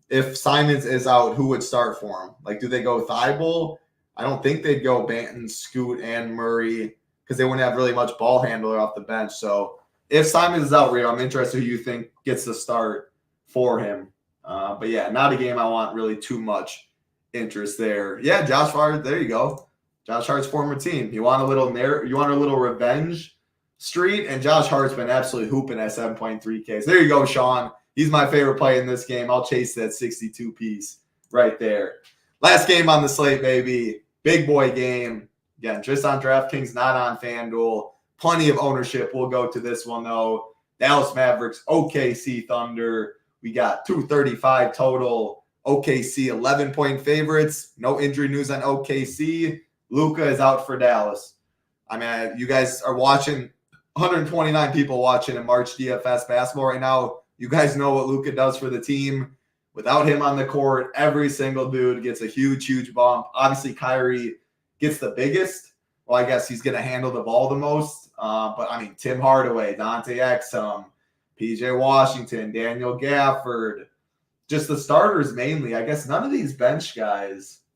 if Simons is out, who would start for him? Like, do they go Thibault? I don't think they'd go Banton, Scoot, and Murray because they wouldn't have really much ball handler off the bench. So if Simons is out, Rio, I'm interested who you think gets the start for him. But yeah, not a game I want really too much interest there. Yeah, Josh Hart, there you go. Josh Hart's former team. You want a little revenge street, and Josh Hart's been absolutely hooping at 7.3K. So there you go, Sean. He's my favorite play in this game. I'll chase that 62 piece right there. Last game on the slate, baby. Big boy game. Again, just on DraftKings, not on FanDuel. Plenty of ownership. We'll go to this one, though. Dallas Mavericks, OKC Thunder. We got 235 total. OKC 11-point favorites. No injury news on OKC. Luka is out for Dallas. I mean, you guys are watching, 129 people watching in March DFS basketball right now. You guys know what Luka does for the team. Without him on the court, every single dude gets a huge, huge bump. Obviously, Kyrie gets the biggest. Well, I guess he's going to handle the ball the most. But, I mean, Tim Hardaway, Dante Exum, PJ Washington, Daniel Gafford, just the starters mainly. I guess none of these bench guys –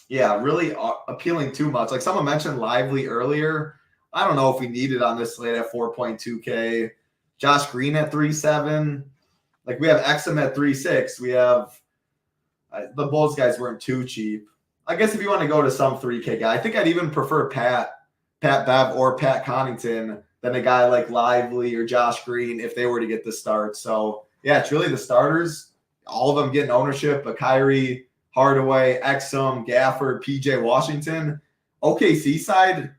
really appealing too much. Like someone mentioned Lively earlier. I don't know if we need it on this slate at 4.2K. Josh Green at 3.7. Like we have Exum at 3.6. We have the Bulls guys weren't too cheap. I guess if you want to go to some 3K guy, I think I'd even prefer Pat Bev or Pat Connaughton than a guy like Lively or Josh Green if they were to get the start. So yeah, it's really the starters. All of them getting ownership, but Kyrie, Hardaway, Exum, Gafford, PJ Washington. OKC side,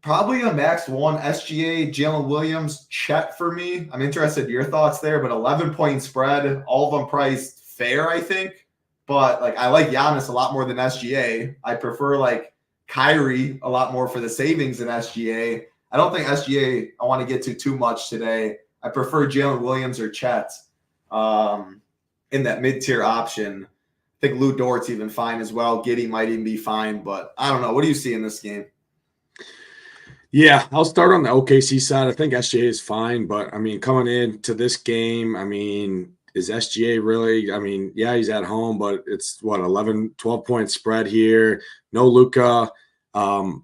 probably a max 1 SGA, Jalen Williams, Chet for me. I'm interested in your thoughts there, but 11-point spread, all of them priced fair, I think. But like I like Giannis a lot more than SGA. I prefer like Kyrie a lot more for the savings than SGA. I don't think SGA I want to get to too much today. I prefer Jalen Williams or Chet in that mid-tier option. I think Lou Dort's even fine as well. Giddey might even be fine, but I don't know. What do you see in this game? Yeah, I'll start on the OKC side. I think SGA is fine, but I mean, coming into this game, I mean, is SGA really? I mean, yeah, he's at home, but it's what 12-point spread here. No Luka. I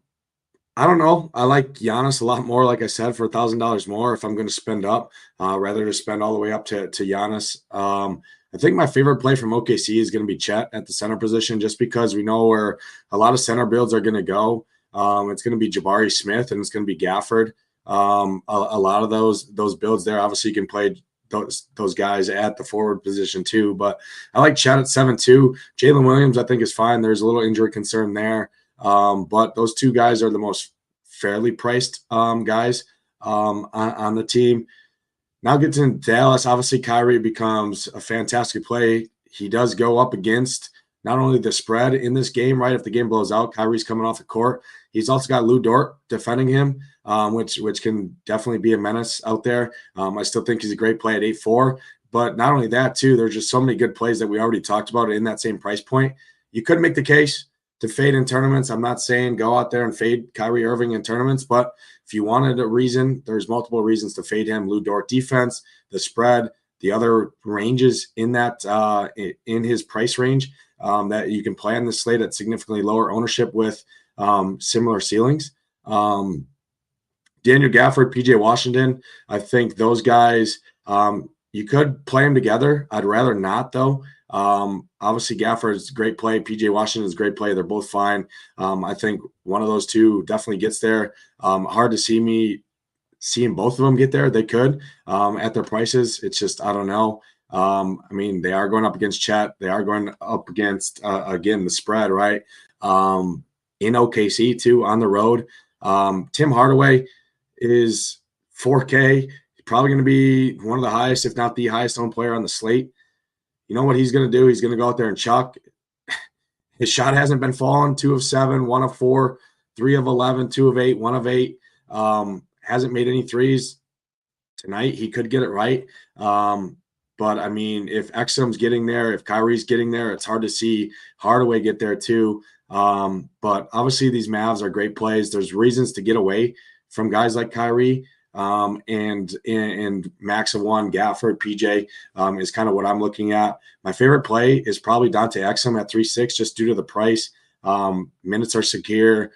don't know. I like Giannis a lot more, like I said, for $1,000 more if I'm going to spend up, rather to spend all the way up to Giannis. I think my favorite play from OKC is going to be Chet at the center position, just because we know where a lot of center builds are going to go. It's going to be Jabari Smith and it's going to be Gafford. A lot of those builds there. Obviously, you can play those guys at the forward position too. But I like Chet at 7-2. Jalen Williams, I think, is fine. There's a little injury concern there. But those two guys are the most fairly priced guys on the team. Now get to Dallas. Obviously, Kyrie becomes a fantastic play. He does go up against not only the spread in this game, right? If the game blows out, Kyrie's coming off the court. He's also got Lou Dort defending him, which can definitely be a menace out there. I still think he's a great play at 8-4. But not only that, too, there's just so many good plays that we already talked about in that same price point. You could make the case to fade in tournaments. I'm not saying go out there and fade Kyrie Irving in tournaments, but if you wanted a reason, there's multiple reasons to fade him. Lou Dort defense, the spread, the other ranges in that in his price range that you can play on the slate at significantly lower ownership with similar ceilings. Daniel Gafford, PJ Washington, I think those guys, you could play them together. I'd rather not, though. Obviously, Gafford is a great play. PJ Washington is a great play. They're both fine. I think one of those two definitely gets there. Hard to see me seeing both of them get there. They could at their prices. It's just, I don't know. I mean, they are going up against Chet. They are going up against, again, the spread, right? In OKC, too, on the road. Tim Hardaway is 4K. He's probably going to be one of the highest, if not the highest owned player on the slate. You know what he's going to do? He's going to go out there and chuck. His shot hasn't been falling. 2 of 7, 1 of 4, 3 of 11, 2 of 8, 1 of 8. Hasn't made any threes tonight. He could get it right. But, I mean, if Exum's getting there, if Kyrie's getting there, it's hard to see Hardaway get there too. But obviously these Mavs are great plays. There's reasons to get away from guys like Kyrie and max of 1, Gafford, PJ is kind of what I'm looking at. My favorite play is probably Dante Exum at 3.6 just due to the price. Minutes are secure.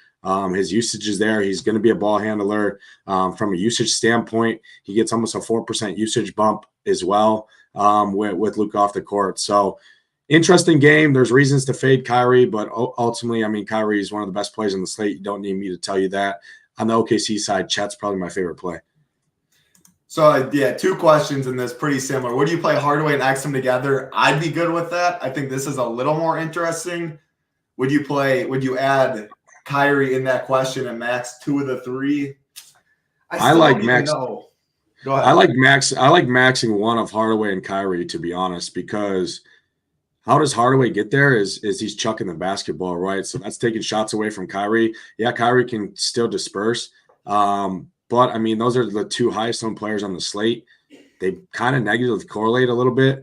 His usage is there. He's going to be a ball handler. From a usage standpoint, he gets almost a 4% usage bump as well with Luka off the court. So interesting game. There's reasons to fade Kyrie, but ultimately, I mean, Kyrie is one of the best players on the slate. You don't need me to tell you that. On the OKC side, Chet's probably my favorite play. So, yeah, 2 questions in this, pretty similar. Would you play Hardaway and Exum together? I'd be good with that. I think this is a little more interesting. Would you add Kyrie in that question and max 2 of the 3? I like max. Go ahead. I like maxing 1 of Hardaway and Kyrie, to be honest, because how does Hardaway get there is he's chucking the basketball, right? So that's taking shots away from Kyrie. Yeah, Kyrie can still disperse. But, I mean, those are the 2 highest owned players on the slate. They kind of negatively correlate a little bit.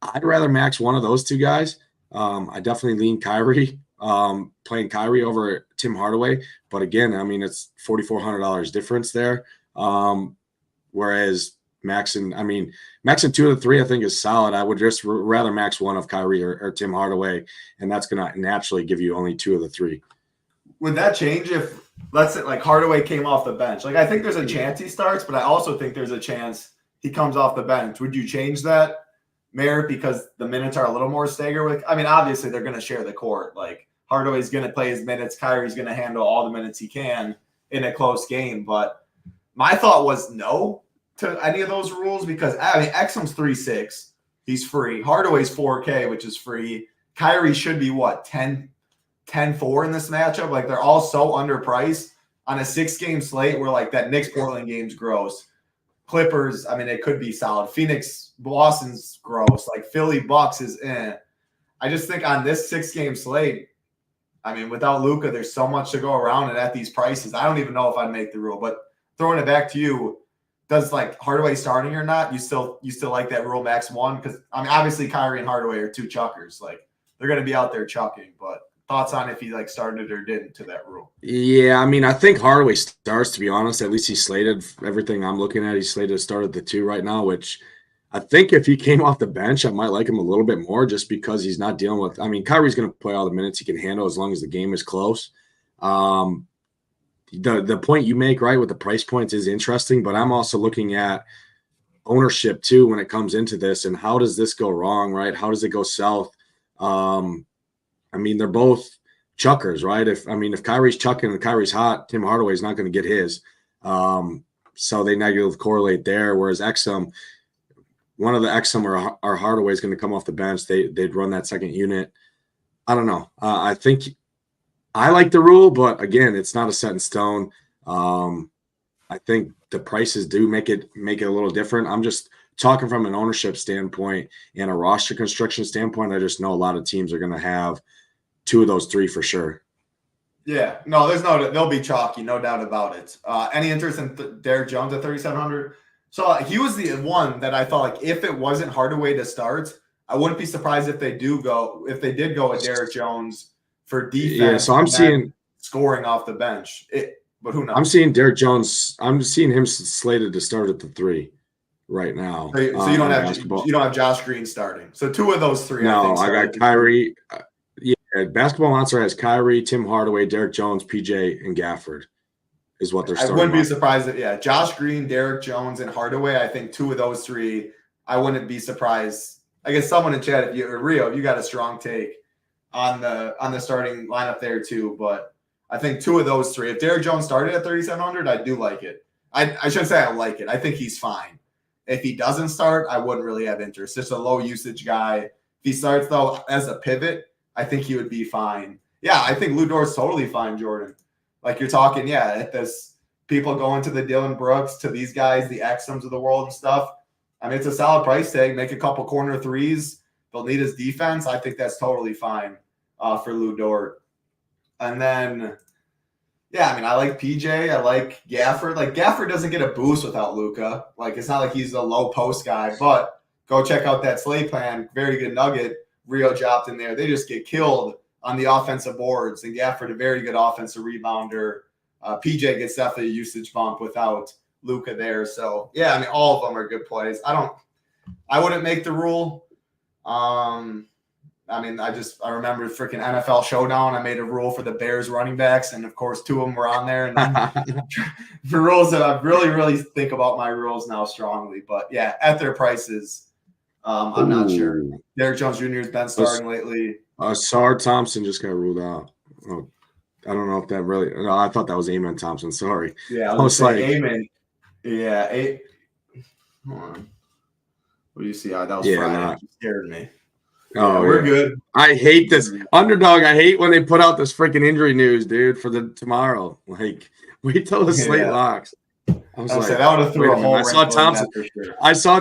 I'd rather max one of those 2 guys. I definitely lean Kyrie, playing Kyrie over Tim Hardaway. But, again, I mean, it's $4,400 difference there. Whereas maxing 2 of the 3, I think, is solid. I would just rather max 1 of Kyrie or Tim Hardaway, and that's going to naturally give you only 2 of the 3. Would that change if, let's say, like Hardaway came off the bench? Like, I think there's a chance he starts, but I also think there's a chance he comes off the bench. Would you change that, Merritt, because the minutes are a little more staggered? I mean, obviously they're going to share the court. Like, Hardaway's going to play his minutes. Kyrie's going to handle all the minutes he can in a close game. But my thought was no to any of those rules because, I mean, Exum's 3.6. He's free. Hardaway's 4K, which is free. Kyrie should be, what, 10-4 in this matchup? Like, they're all so underpriced on a 6-game slate where, like, that Knicks-Portland game's gross. Clippers, I mean, it could be solid. Phoenix, Boston's gross. Like, Philly, Bucks is I just think on this 6-game slate, I mean, without Luka, there's so much to go around, and at these prices, I don't even know if I'd make the rule. But throwing it back to you, does, like, Hardaway starting or not? You still like that rule max 1? Because, I mean, obviously Kyrie and Hardaway are 2 chuckers. Like, they're going to be out there chucking, but thoughts on if he, like, started or didn't to that rule? Yeah, I mean, I think Hardaway starts, to be honest. At least he's slated. Everything I'm looking at, he's slated to start at the 2 right now, which I think if he came off the bench, I might like him a little bit more just because he's not dealing with – I mean, Kyrie's going to play all the minutes he can handle as long as the game is close. The point you make, right, with the price points is interesting, but I'm also looking at ownership too when it comes into this and how does this go wrong, right? How does it go south? I mean, they're both chuckers, right? If Kyrie's chucking and Kyrie's hot, Tim Hardaway's not going to get his. So they negatively correlate there. Whereas Exum, one of the Exum or Hardaway is going to come off the bench. They'd run that second unit. I don't know. I think I like the rule, but again, it's not a set in stone. I think the prices do make it a little different. I'm just talking from an ownership standpoint and a roster construction standpoint. I just know a lot of teams are going to have 2 of those 3 for sure. Yeah, no, they'll be chalky, no doubt about it. Any interest in Derek Jones at 3,700? So he was the one that I thought, like, if it wasn't Hardaway to start, I wouldn't be surprised if they did go with Derek Jones for defense. Yeah, so I'm seeing scoring off the bench. But who knows? I'm seeing Derek Jones. I'm seeing him slated to start at the 3 right now. So you don't have Josh Green starting. So 2 of those 3. No, I got Kyrie. Basketball Monster has Kyrie, Tim Hardaway, Derek Jones, PJ, and Gafford is what they're starting. I wouldn't be surprised if, Josh Green, Derek Jones, and Hardaway. I think 2 of those 3. I wouldn't be surprised. I guess someone in chat, if you got a strong take on the starting lineup there too. But I think 2 of those 3. If Derek Jones started at 3,700, I do like it. I shouldn't say I like it. I think he's fine. If he doesn't start, I wouldn't really have interest. Just a low usage guy. If he starts, though, as a pivot, I think he would be fine. Yeah, I think Lou Dort's totally fine, Jordan. Like you're talking, yeah, if there's people going to the Dylan Brooks, to these guys, the Exums of the world and stuff. I mean, it's a solid price tag. Make a couple corner threes. They'll need his defense. I think that's totally fine for Lou Dort. And then, yeah, I mean, I like PJ. I like Gafford. Like, Gafford doesn't get a boost without Luka. Like, it's not like he's a low post guy. But go check out that slate plan. Very good nugget. Rio dropped in there. They just get killed on the offensive boards. And Gafford, a very good offensive rebounder. PJ gets definitely a usage bump without Luka there. So, yeah, I mean, all of them are good plays. I wouldn't make the rule. I mean, I remember freaking NFL Showdown. I made a rule for the Bears running backs, and of course, 2 of them were on there. And for rules that I really, really think about my rules now strongly. But yeah, at their prices, I'm not sure. Derrick Jones Jr. has been starting lately. Sar Thompson just got ruled out. Oh, I don't know if that really. No, I thought that was Amen Thompson. Sorry. Yeah, I was like Amen. Yeah. Hold on. What do you see? That was Friday. It scared me. Oh, we're good. I hate this underdog. I hate when they put out this freaking injury news, dude, for the tomorrow. Like, wait till the slate locks. I was like, that would have threw a whole. I saw Thompson. Sure. I saw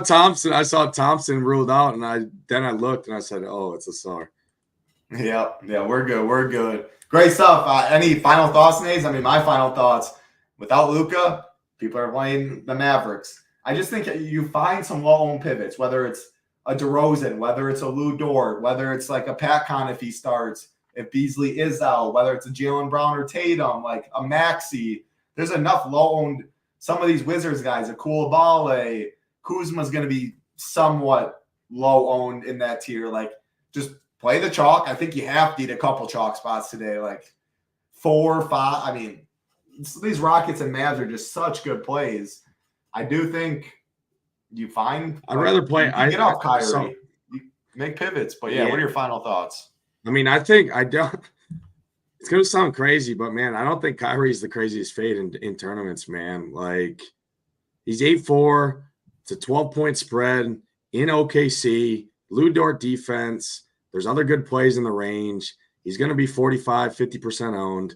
Thompson ruled out, and I looked and I said, "Oh, it's a SAR." Yeah, we're good. We're good. Great stuff. Any final thoughts, Nate? I mean, my final thoughts. Without Luka, people are playing the Mavericks. I just think you find some low-owned pivots, whether it's a DeRozan, whether it's a Lou Dort, whether it's like a Pat Con if he starts, if Beasley is out, whether it's a Jaylen Brown or Tatum, like a Maxey. There's enough low-owned. Some of these Wizards guys, a Koulibaly, Kuzma's going to be somewhat low-owned in that tier. Like, just play the chalk. I think you have to eat a couple chalk spots today, like 4 or 5. I mean, these Rockets and Mavs are just such good plays. I do think you find. I'd rather play. I get off Kyrie. You make pivots, but yeah, what are your final thoughts? I mean, I don't. It's gonna sound crazy, but man, I don't think Kyrie's the craziest fade in tournaments, man. Like, he's 8-4. It's a 12-point spread in OKC. Lou Dort defense. There's other good plays in the range. He's gonna be 45-50% owned.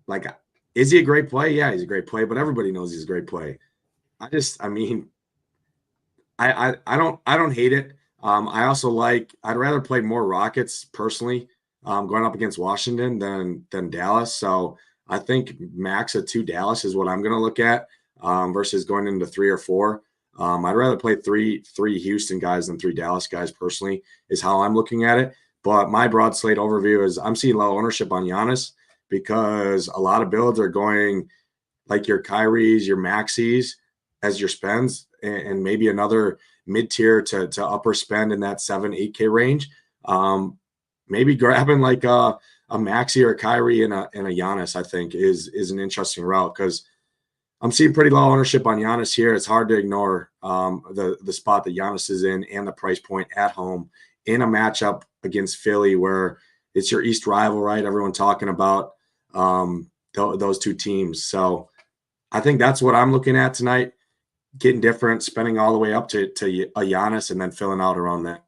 Like, is he a great play? Yeah, he's a great play, but everybody knows he's a great play. I don't hate it. I also I'd rather play more Rockets personally, going up against Washington than Dallas. So I think max of 2 Dallas is what I'm going to look at, versus going into 3 or 4. I'd rather play three Houston guys than 3 Dallas guys personally, is how I'm looking at it. But my broad slate overview is I'm seeing low ownership on Giannis because a lot of builds are going like your Kyries, your Maxies as your spends, and maybe another mid-tier to upper spend in that 7-8K range. Maybe grabbing like a Maxi or a Kyrie and a Giannis, I think, is an interesting route because I'm seeing pretty low ownership on Giannis here. It's hard to ignore the spot that Giannis is in and the price point at home in a matchup against Philly where it's your East rival, right? Everyone talking about those 2 teams. So I think that's what I'm looking at tonight. Getting different, spending all the way up to a Giannis and then filling out around that.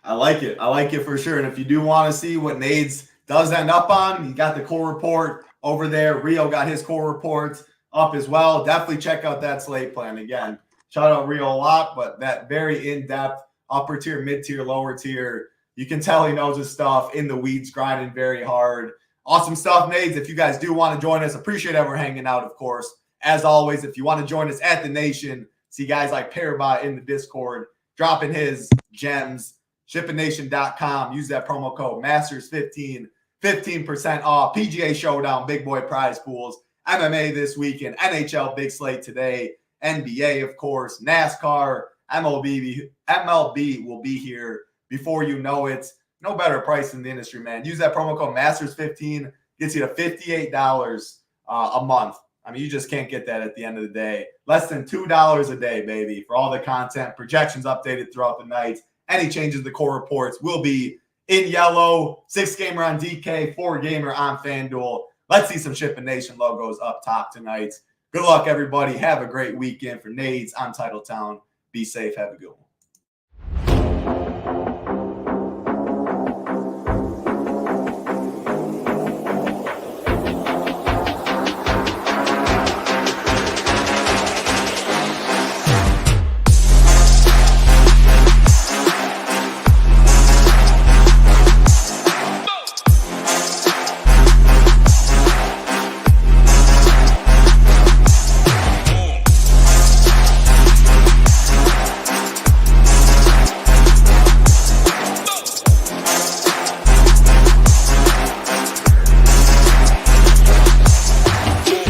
I like it. I like it for sure. And if you do want to see what Nades does end up on, you got the core report over there. Rio got his core reports up as well. Definitely check out that slate plan. Again, shout out Rio a lot, but that very in-depth upper tier, mid-tier, lower tier, you can tell he knows his stuff, in the weeds, grinding very hard. Awesome stuff, Nades. If you guys do want to join us, appreciate everyone hanging out, of course. As always, if you want to join us at the Nation, see guys like Parabot in the Discord, dropping his gems, SHIPITNation.com. Use that promo code MASTERS15, 15% off. PGA Showdown, big boy prize pools, MMA this weekend, NHL big slate today, NBA, of course, NASCAR, MLB will be here before you know it. No better price in the industry, man. Use that promo code MASTERS15, gets you to $58 a month. I mean, you just can't get that at the end of the day. Less than $2 a day, baby, for all the content. Projections updated throughout the night. Any changes to the core reports will be in yellow. 6-gamer on DK, 4-gamer on FanDuel. Let's see some Shipping Nation logos up top tonight. Good luck, everybody. Have a great weekend for Nades. I'm Titletown. Be safe. Have a good one.